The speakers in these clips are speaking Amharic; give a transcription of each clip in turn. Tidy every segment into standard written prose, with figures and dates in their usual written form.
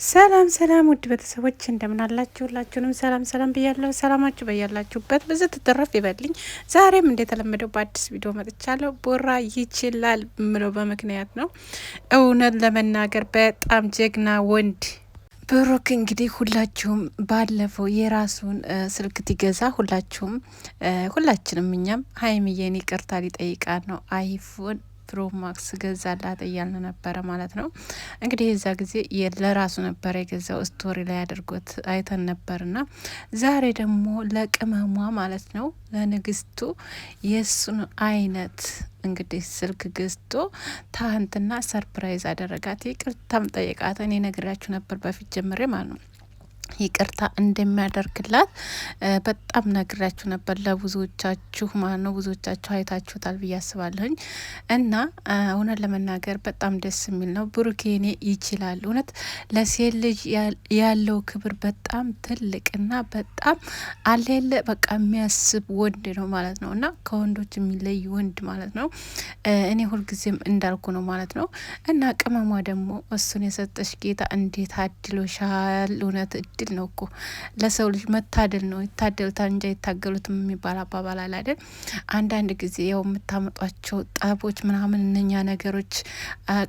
ሰላም ሰላም ውድ ቤተሰቦች እንደምን አላችሁ? ሁላችሁንም ሰላም ብያለሁ። ሰላማችሁ በያላችሁበት ብዙ ትተረፍ ይበልኝ። ዛሬም እንደተለመደው በአዲስ ቪዲዮ መጥቻለሁ። ቡራ ይችላል ምለው በምክንያት ነው። እውነት ለመናገር በጣም ጀግና ወንድ ብሩክ እንግዲህ ሁላችሁም ባለፈው የራሱን ስልክ ትገዛ ሁላችንም እኛም ሀይሚዬን ይቅርታ ሊጠይቃት ነው አይፎን ፕሮ ማክስ ገዛላት እያልን ነበረ ማለት ነው። እንግዲህ የዛ ጊዜ ለራሱ ነበር የገዛው ስቶሪ ላይ አድርጎት አይተን ነበርና ዛሬ ደግሞ ለቅመሟ ማለት ነው ለንግስቱ የሱን አይነት እንግዲህ ስልክ ገዝቶ ታንትና ሰርፕራይዝ አደረጋት። ይቅርታም ጠየቃት። እኔ ነግራችሁ ነበር በፊት ጀምሬ ማለት ነው ይቅርታ እንደሚያደርግላት በጣም ነግራችሁ ነበር ለብዙዎቻችሁ ማለት ነው። ብዙዎቻችሁ አይታችሁታል ብዬ አስባለሁኝ። እና እውነት ለመናገር በጣም ደስ የሚል ነው። ብሩኬኔ ይችላል። እውነት ለሴት ልጅ ያለው ክብር በጣም ትልቅና በጣም አሌለ በቃ የሚያስብ ወንድ ነው ማለት ነው። እና ከወንዶች የሚለይ ወንድ ማለት ነው። እኔ ሁልጊዜም እንዳልኩ ነው ማለት ነው። እና ቅመሟ ደግሞ እሱን የሰጠሽ ጌታ እንዴት አድሎሻል። እውነት እድል ነው እኮ ለሰው ልጅ መታደል ነው። ይታደሉታል እንጂ አይታገሉትም የሚባል አባባል አለ አይደል? አንዳንድ ጊዜ ያው የምታመጧቸው ጠቦች ምናምን እነኛ ነገሮች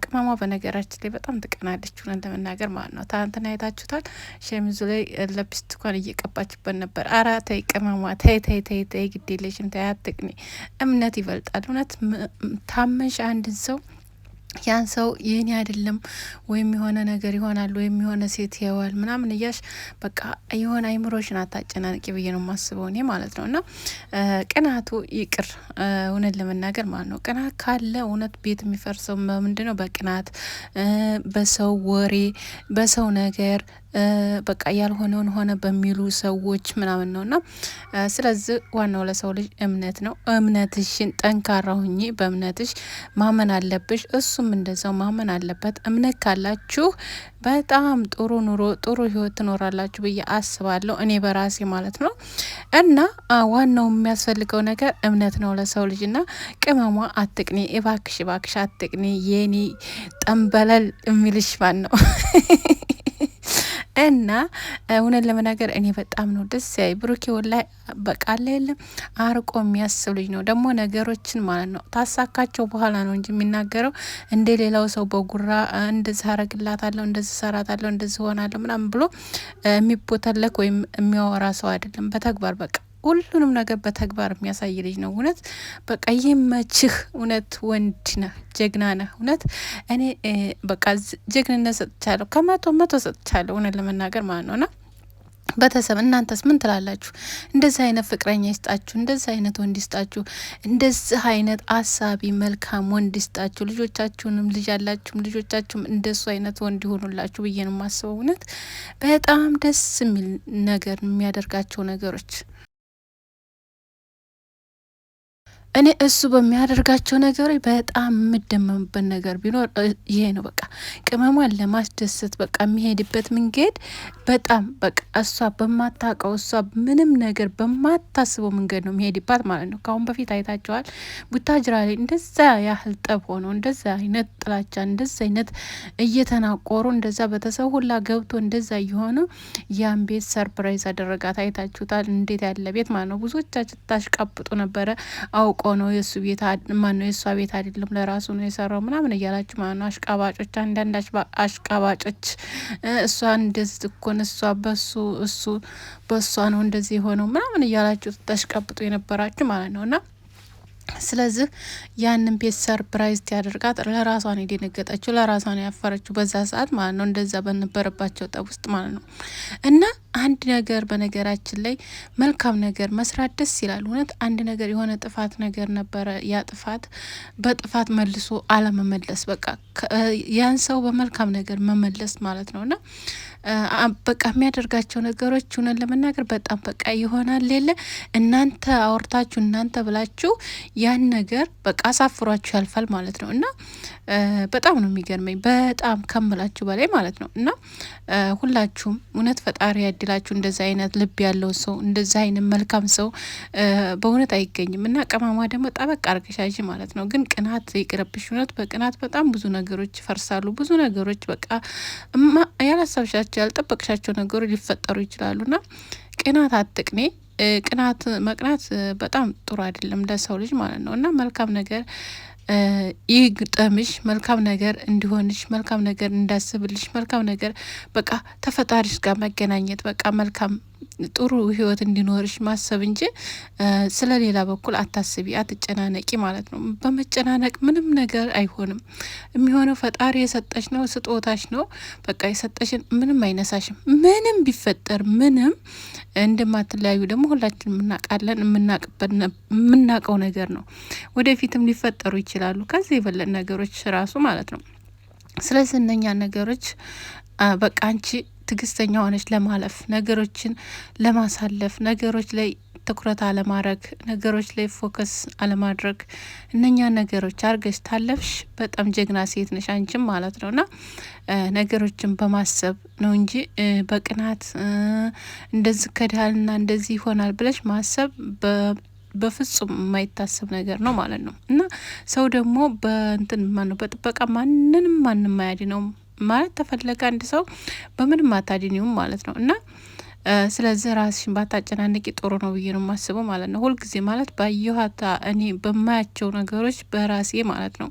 ቅመሟ በነገራችን ላይ በጣም ትቀናለች ሆነን ለመናገር ማለት ነው። ትናንትና አይታችሁታል። ሸሚዙ ላይ ለብስቲኳን እየቀባችበት ነበር። አራ ተይ ቅመሟ ተይ ግድ የለሽም ተይ አትቅኒ። እምነት ይበልጣል። እውነት ታመሽ አንድን ሰው ያን ሰው ይህን አይደለም ወይም የሆነ ነገር ይሆናል ወይም የሆነ ሴት ያዋል ምናምን እያሽ በቃ የሆነ አይምሮሽን አታጨናንቂ ብዬ ነው የማስበው እኔ ማለት ነው። እና ቅናቱ ይቅር እውነት ለመናገር ማለት ነው። ቅናት ካለ እውነት ቤት የሚፈርሰው ምንድን ነው? በቅናት በሰው ወሬ በሰው ነገር በቃ ያልሆነውን ሆነ በሚሉ ሰዎች ምናምን ነውና ስለዚህ ዋናው ለሰው ልጅ እምነት ነው። እምነትሽን ጠንካራ ሁኚ፣ በእምነትሽ ማመን አለብሽ። እሱም እንደዛው ማመን አለበት። እምነት ካላችሁ በጣም ጥሩ ኑሮ ጥሩ ህይወት ትኖራላችሁ ብዬ አስባለሁ እኔ በራሴ ማለት ነው። እና ዋናው የሚያስፈልገው ነገር እምነት ነው ለሰው ልጅ። እና ቅመሟ አትቅኒ እባክሽ አትቅኒ የኔ ጠንበለል የሚልሽ ማን ነው? እና እውነት ለመናገር እኔ በጣም ነው ደስ ያይ ብሩኬ ወላይ በቃ የለም አርቆ የሚያስብ ልጅ ነው። ደግሞ ነገሮችን ማለት ነው ታሳካቸው በኋላ ነው እንጂ የሚናገረው እንደ ሌላው ሰው በጉራ እንደዚህ አረግላታለሁ እንደዚህ ሰራታለሁ እንደዚህ ሆናለሁ ምናምን ብሎ የሚቦተለክ ወይም የሚያወራ ሰው አይደለም። በተግባር በቃ ሁሉንም ነገር በተግባር የሚያሳይ ልጅ ነው። እውነት በቃ ይመችህ። እውነት ወንድ ነህ፣ ጀግና ነህ። እውነት እኔ በቃ ጀግንነት ሰጥቻለሁ፣ ከመቶ ሰጥቻለሁ እውነት ለመናገር ማለት ነውና ቤተሰብ እናንተስ ምን ትላላችሁ? እንደዚህ አይነት ፍቅረኛ ይስጣችሁ፣ እንደዚህ አይነት ወንድ ይስጣችሁ፣ እንደዚህ አይነት አሳቢ መልካም ወንድ ይስጣችሁ። ልጆቻችሁንም ልጅ ያላችሁም ልጆቻችሁም እንደሱ አይነት ወንድ ይሆኑላችሁ ብዬ ነው የማስበው። እውነት በጣም ደስ የሚል ነገር የሚያደርጋቸው ነገሮች እኔ እሱ በሚያደርጋቸው ነገሮች በጣም የምደመምበት ነገር ቢኖር ይሄ ነው። በቃ ቅመሟን ለማስደሰት በቃ የሚሄድበት መንገድ በጣም በቃ እሷ በማታውቀው እሷ ምንም ነገር በማታስበው መንገድ ነው የሚሄድባት ማለት ነው። ከአሁን በፊት አይታቸዋል። ቡታጅራ ላይ እንደዛ ያህል ጠብ ሆኖ እንደዛ አይነት ጥላቻ እንደዛ አይነት እየተናቆሩ እንደዛ በተሰው ሁላ ገብቶ እንደዛ እየሆኑ ያን ቤት ሰርፕራይዝ አደረጋት። አይታችሁታል። እንዴት ያለ ቤት ማለት ነው። ብዙዎቻችሁ ታሽቃብጡ ነበረ አውቆ ነው የሱ ቤት ማነው የሷ ቤት አይደለም ለራሱ ነው የሰራው ምናምን እያላችሁ ማለት ነው። አሽቃባጮች፣ አንዳንድ አሽቃባጮች እሷ እንደዚህ እኮ ነው እሷ እሱ በሷ ነው እንደዚህ የሆነው ምናምን እያላችሁ ታሽቃብጡ የነበራችሁ ማለት ነውና ስለዚህ ያንን ቤት ሰርፕራይዝ ያደርጋት ለራሷ ነው የደነገጠችው፣ ለራሷ ነው ያፈረችው በዛ ሰዓት ማለት ነው። እንደዛ በነበረባቸው ጠብ ውስጥ ማለት ነው። እና አንድ ነገር በነገራችን ላይ መልካም ነገር መስራት ደስ ይላል። እውነት አንድ ነገር የሆነ ጥፋት ነገር ነበረ፣ ያ ጥፋት በጥፋት መልሶ አለመመለስ በቃ ያን ሰው በመልካም ነገር መመለስ ማለት ነውና በቃ የሚያደርጋቸው ነገሮች ሆነን ለመናገር በጣም በቃ ይሆናል ሌለ እናንተ አውርታችሁ እናንተ ብላችሁ ያን ነገር በቃ አሳፍሯችሁ ያልፋል ማለት ነው። እና በጣም ነው የሚገርመኝ በጣም ከምላችሁ በላይ ማለት ነው። እና ሁላችሁም እውነት ፈጣሪ ያድላችሁ እንደዚ አይነት ልብ ያለው ሰው እንደዚ አይነት መልካም ሰው በእውነት አይገኝም። እና ቅመሟ ደግሞ ጠበቅ አርገሻዥ ማለት ነው። ግን ቅናት ይቅርብሽ። እውነት በቅናት በጣም ብዙ ነገሮች ይፈርሳሉ። ብዙ ነገሮች በቃ ያላሰብሻቸው ያልጠበቅሻቸው ነገሮች ሊፈጠሩ ይችላሉ። ና ቅናት አትቅኔ። ቅናት መቅናት በጣም ጥሩ አይደለም ለሰው ልጅ ማለት ነው። እና መልካም ነገር ይህ ግጠምሽ፣ መልካም ነገር እንዲሆንሽ፣ መልካም ነገር እንዳስብልሽ፣ መልካም ነገር በቃ ተፈጣሪሽ ጋር መገናኘት በቃ መልካም ጥሩ ህይወት እንዲኖርሽ ማሰብ እንጂ ስለ ሌላ በኩል አታስቢ፣ አትጨናነቂ ማለት ነው። በመጨናነቅ ምንም ነገር አይሆንም። የሚሆነው ፈጣሪ የሰጠሽ ነው፣ ስጦታሽ ነው። በቃ የሰጠሽን ምንም አይነሳሽም። ምንም ቢፈጠር ምንም እንደማትለያዩ ደግሞ ሁላችን እናውቃለን። የምናውቀው ነገር ነው። ወደፊትም ሊፈጠሩ ይችላሉ ከዚህ የበለጠ ነገሮች ራሱ ማለት ነው። ስለዚህ እነኛ ነገሮች በቃ አንቺ ትግስተኛ ሆነች ለማለፍ ነገሮችን ለማሳለፍ ነገሮች ላይ ትኩረት አለማድረግ ነገሮች ላይ ፎከስ አለማድረግ እነኛ ነገሮች አርገሽ ታለፍሽ በጣም ጀግና ሴት ነሽ አንቺም ማለት ነውና ነገሮችን በማሰብ ነው እንጂ በቅናት እንደዚህ ከዳልና እንደዚህ ይሆናል ብለሽ ማሰብ በፍጹም የማይታሰብ ነገር ነው ማለት ነው። እና ሰው ደግሞ በእንትን ማነው በጥበቃ ማንም አያድነውም ማለት ተፈለገ አንድ ሰው በምንም አታድኒውም ማለት ነው። እና ስለዚህ ራስሽን ባታጨናንቂ ጥሩ ነው ብዬ ነው የማስበው ማለት ነው። ሁልጊዜ ማለት ባየኋታ እኔ በማያቸው ነገሮች በራሴ ማለት ነው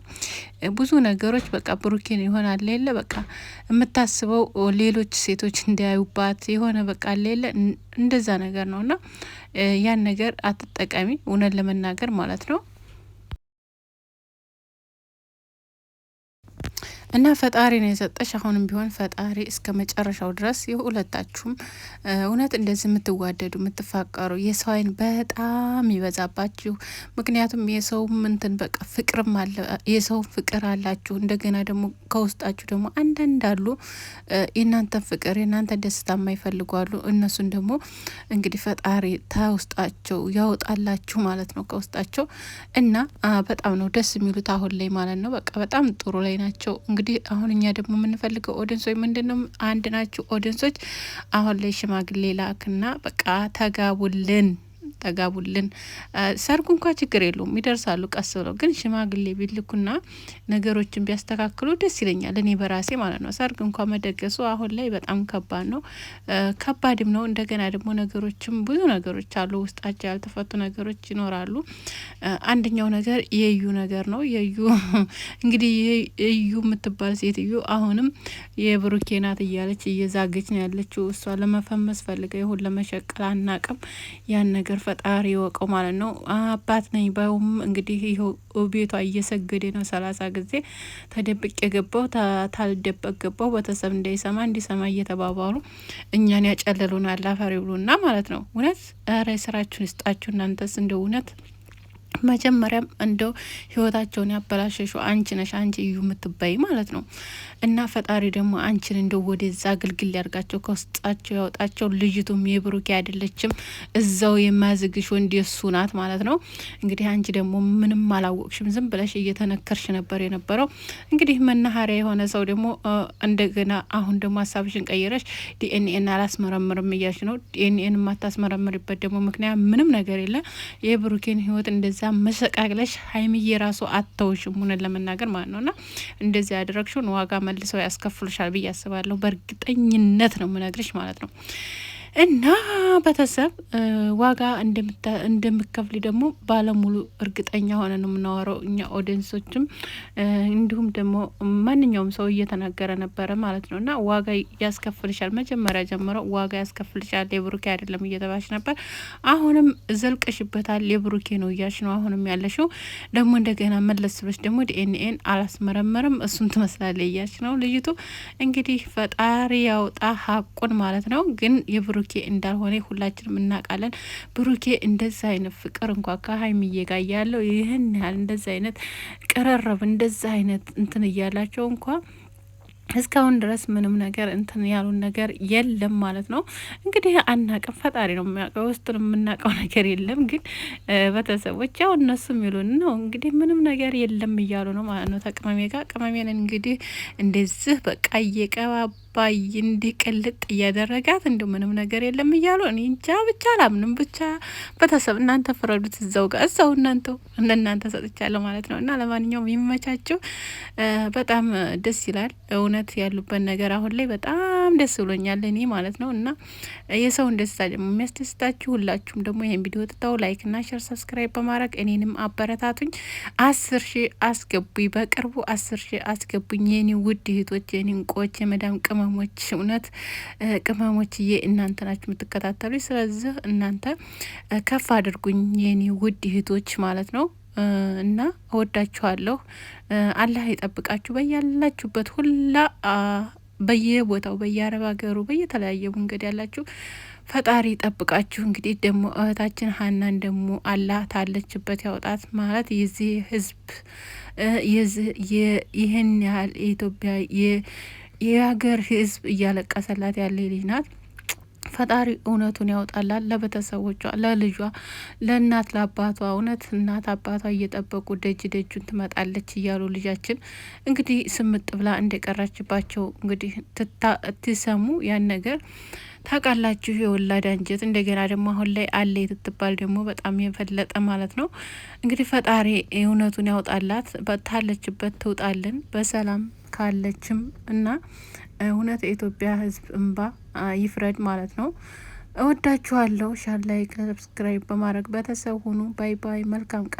ብዙ ነገሮች በቃ ብሩኬን ይሆናል ሌለ በቃ የምታስበው ሌሎች ሴቶች እንዲያዩባት የሆነ በቃ ሌለ እንደዛ ነገር ነው። እና ያን ነገር አትጠቀሚ እውነት ለመናገር ማለት ነው። እና ፈጣሪ ነው የሰጠሽ። አሁንም ቢሆን ፈጣሪ እስከ መጨረሻው ድረስ የሁለታችሁም እውነት እንደዚህ የምትዋደዱ የምትፋቀሩ የሰው አይን በጣም ይበዛባችሁ። ምክንያቱም የሰው ምንትን በቃ ፍቅርም አለ የሰው ፍቅር አላችሁ። እንደገና ደግሞ ከውስጣችሁ ደግሞ አንዳንድ አሉ የእናንተን ፍቅር የእናንተን ደስታ የማይፈልጉ አሉ። እነሱን ደግሞ እንግዲህ ፈጣሪ ተውስጣቸው ያወጣላችሁ ማለት ነው ከውስጣቸው። እና በጣም ነው ደስ የሚሉት አሁን ላይ ማለት ነው። በቃ በጣም ጥሩ ላይ ናቸው። እንግዲህ አሁን እኛ ደግሞ የምንፈልገው ኦዲንሶች ምንድነው አንድ ናችሁ ኦዲንሶች አሁን ላይ ሽማግሌ ላክና በቃ ተጋቡልን። ሰርጉ እንኳ ችግር የለውም ይደርሳሉ ቀስ ብለው። ግን ሽማግሌ ቢልኩና ነገሮችን ቢያስተካክሉ ደስ ይለኛል እኔ በራሴ ማለት ነው። ሰርግ እንኳ መደገሱ አሁን ላይ በጣም ከባድ ነው፣ ከባድም ነው። እንደገና ደግሞ ነገሮችም ብዙ ነገሮች አሉ ውስጣቸው ያልተፈቱ ነገሮች ይኖራሉ። አንደኛው ነገር የዩ ነገር ነው። የዩ እንግዲህ የዩ የምትባል ሴትዮ አሁንም የብሩኬ ናት እያለች እየዛገች ነው ያለችው። እሷ ለመፈመስ ፈልገ ይሁን ለመሸቀል አናቅም። ያን ነገር ፈጣሪ ወቀው ማለት ነው። አባት ነኝ ባዩም እንግዲህ ይኸው ቤቷ እየሰገደ ነው 30 ጊዜ ተደብቅ የገባው ታልደበቅ ገባው ቤተሰብ እንዲሰማ እየተባባሉ እኛን ያጨለሉናል አፈር ይብሉና ማለት ነው። እውነት ኧረ ስራችሁን ይስጣችሁ እናንተስ እንደው እውነት መጀመሪያም እንደው ህይወታቸውን ያበላሸሹ አንቺ ነሽ፣ አንቺ እዩ የምትባይ ማለት ነው። እና ፈጣሪ ደግሞ አንቺን እንደው ወደዛ ግልግል ያርጋቸው ከውስጣቸው ያወጣቸው። ልጅቱም የብሩኬ አይደለችም እዛው የማዝግሽ ወንድ የሱ ናት ማለት ነው። እንግዲህ አንቺ ደግሞ ምንም አላወቅሽም፣ ዝም ብለሽ እየተነከርሽ ነበር የነበረው። እንግዲህ መናኸሪያ የሆነ ሰው ደግሞ እንደገና አሁን ደግሞ ሀሳብሽን ቀይረሽ ዲኤንኤን አላስመረምርም እያልሽ ነው። ዲኤንኤን የማታስመረምርበት ደግሞ ምክንያት ምንም ነገር የለ። የብሩኬን ህይወት እንደዛ መሰቃቅለሽ ሀይሚዬ ራሱ አተውሽም ሆነን ለመናገር ማለት ነውና እንደዚህ ያደረግሽውን ዋጋ መልሰው ያስከፍሉሻል ብዬ አስባለሁ። በእርግጠኝነት ነው ምነግርሽ ማለት ነው። እና ቤተሰብ ዋጋ እንደምከፍል ደግሞ ባለሙሉ እርግጠኛ ሆነ ነው የምናወራው እኛ ኦዲየንሶችም እንዲሁም ደግሞ ማንኛውም ሰው እየተናገረ ነበረ ማለት ነው። እና ዋጋ ያስከፍልሻል፣ መጀመሪያ ጀምሮ ዋጋ ያስከፍልሻል የብሩኬ አይደለም እየተባሽ ነበር። አሁንም ዘልቀሽበታል የብሩኬ ነው እያልሽ ነው አሁንም ያለሽው። ደግሞ እንደገና መለስ ብለሽ ደግሞ ዲኤንኤን አላስመረመርም እሱን ትመስላለች እያልሽ ነው ልጅቱ። እንግዲህ ፈጣሪ ያውጣ ሀቁን ማለት ነው። ግን የብሩኬ እንዳልሆነ ሁላችንም እናውቃለን። ብሩኬ እንደዛ አይነት ፍቅር እንኳ ከሀይሚዬ ጋር ያለው ይህን ያህል እንደዛ አይነት ቅርርብ እንደዛ አይነት እንትን እያላቸው እንኳ እስካሁን ድረስ ምንም ነገር እንትን ያሉን ነገር የለም ማለት ነው። እንግዲህ አናቅም፣ ፈጣሪ ነው የሚያውቀው። ውስጡን የምናውቀው ነገር የለም። ግን ቤተሰቦች ያው እነሱ የሚሉን ነው እንግዲህ ምንም ነገር የለም እያሉ ነው ማለት ነው። ተቅመሜ ጋር ቅመሜን እንግዲህ እንደዚህ በቃ እየቀባባይ እንዲህ ቅልጥ እያደረጋት እንዲ ምንም ነገር የለም እያሉ እኔ እንጃ ብቻ አላምንም። ብቻ ቤተሰብ እናንተ ፍረዱት። እዛው ጋር እዛው እናንተ ሰጥቻለሁ ማለት ነው። እና ለማንኛውም የሚመቻቸው በጣም ደስ ይላል እውነት ያሉበት ነገር አሁን ላይ በጣም ደስ ብሎኛል እኔ ማለት ነው። እና የሰውን ደስታ ደግሞ የሚያስደስታችሁ ሁላችሁም ደግሞ ይሄን ቪዲዮ ትታው ላይክ እና ሼር ሰብስክራይብ በማድረግ እኔንም አበረታቱኝ። 10,000 አስገቡኝ፣ በቅርቡ 10,000 አስገቡኝ የኔ ውድ እህቶች፣ የኔ እንቆች፣ የመዳም ቅመሞች። እውነት ቅመሞችዬ እናንተ ናችሁ የምትከታተሉኝ። ስለዚህ እናንተ ከፍ አድርጉኝ የኔ ውድ እህቶች ማለት ነው። እና እወዳችኋለሁ። አላህ ይጠብቃችሁ በያላችሁበት ሁላ በየቦታው በየአረብ ሀገሩ በየተለያየ መንገድ ያላችሁ ፈጣሪ ይጠብቃችሁ። እንግዲህ ደግሞ እህታችን ሀናን ደግሞ አላህ ታለችበት ያውጣት ማለት የዚህ ህዝብ ይህን ያህል የኢትዮጵያ የሀገር ህዝብ እያለቀሰላት ያለ ልጅ ናት። ፈጣሪ እውነቱን ያውጣላል። ለቤተሰቦቿ፣ ለልጇ፣ ለእናት ለአባቷ እውነት እናት አባቷ እየጠበቁ ደጁን ትመጣለች እያሉ ልጃችን እንግዲህ ስምጥ ብላ እንደቀራችባቸው እንግዲህ ትሰሙ ያን ነገር ታውቃላችሁ። የወላድ አንጀት እንደገና ደግሞ አሁን ላይ አለ ትትባል ደግሞ በጣም የፈለጠ ማለት ነው። እንግዲህ ፈጣሪ እውነቱን ያውጣላት፣ በታለችበት ትውጣልን በሰላም ካለችም እና እውነት የኢትዮጵያ ሕዝብ እንባ ይፍረድ ማለት ነው። እወዳችኋለሁ። ሻር ላይክ ሰብስክራይብ በማድረግ ቤተሰብ ሁኑ። ባይ ባይ። መልካም ቀን